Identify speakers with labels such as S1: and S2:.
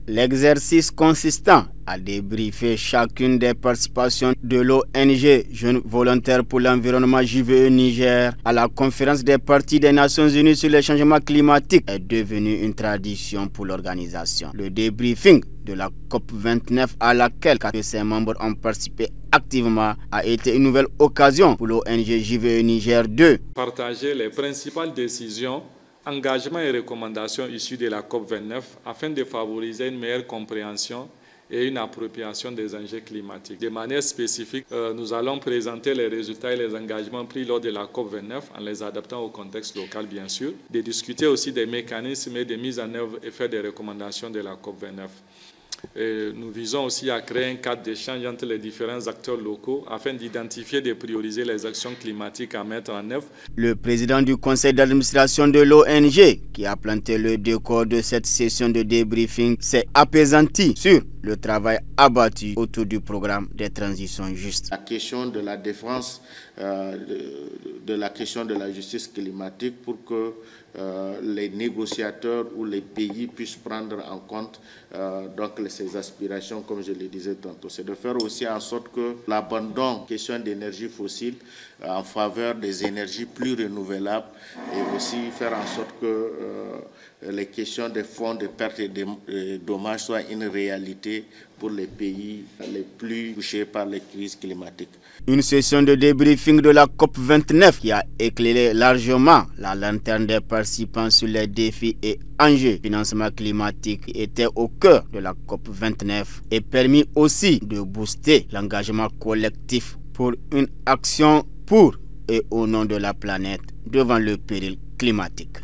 S1: L'exercice consistant à débriefer chacune des participations de l'ONG Jeunes Volontaires pour l'Environnement JVE Niger à la conférence des parties des Nations Unies sur le changement climatique est devenu une tradition pour l'organisation. Le débriefing de la COP29 à laquelle 4 de ses membres ont participé activement a été une nouvelle occasion pour l'ONG JVE Niger de
S2: partager les principales décisions, engagements et recommandations issus de la COP29 afin de favoriser une meilleure compréhension et une appropriation des enjeux climatiques. De manière spécifique, nous allons présenter les résultats et les engagements pris lors de la COP29 en les adaptant au contexte local, bien sûr, de discuter aussi des mécanismes et des mises en œuvre et faire des recommandations de la COP29. Et nous visons aussi à créer un cadre d'échange entre les différents acteurs locaux afin d'identifier et de prioriser les actions climatiques à mettre en œuvre.
S1: Le président du conseil d'administration de l'ONG, qui a planté le décor de cette session de débriefing, s'est apaisanti sur le travail abattu autour du programme des transitions justes.
S3: La question de la défense, de la question de la justice climatique pour que les négociateurs ou les pays puissent prendre en compte donc ces aspirations, comme je le disais tantôt. C'est de faire aussi en sorte que l'abandon question d'énergie fossile en faveur des énergies plus renouvelables et aussi faire en sorte que les questions des fonds de pertes et de dommages soient une réalité pour les pays les plus touchés par les crises climatiques.
S1: Une session de débriefing de la COP29 qui a éclairé largement la lanterne des participants sur les défis et enjeux du financement climatique qui étaient au cœur de la COP29 et permis aussi de booster l'engagement collectif pour une action pour et au nom de la planète devant le péril climatique.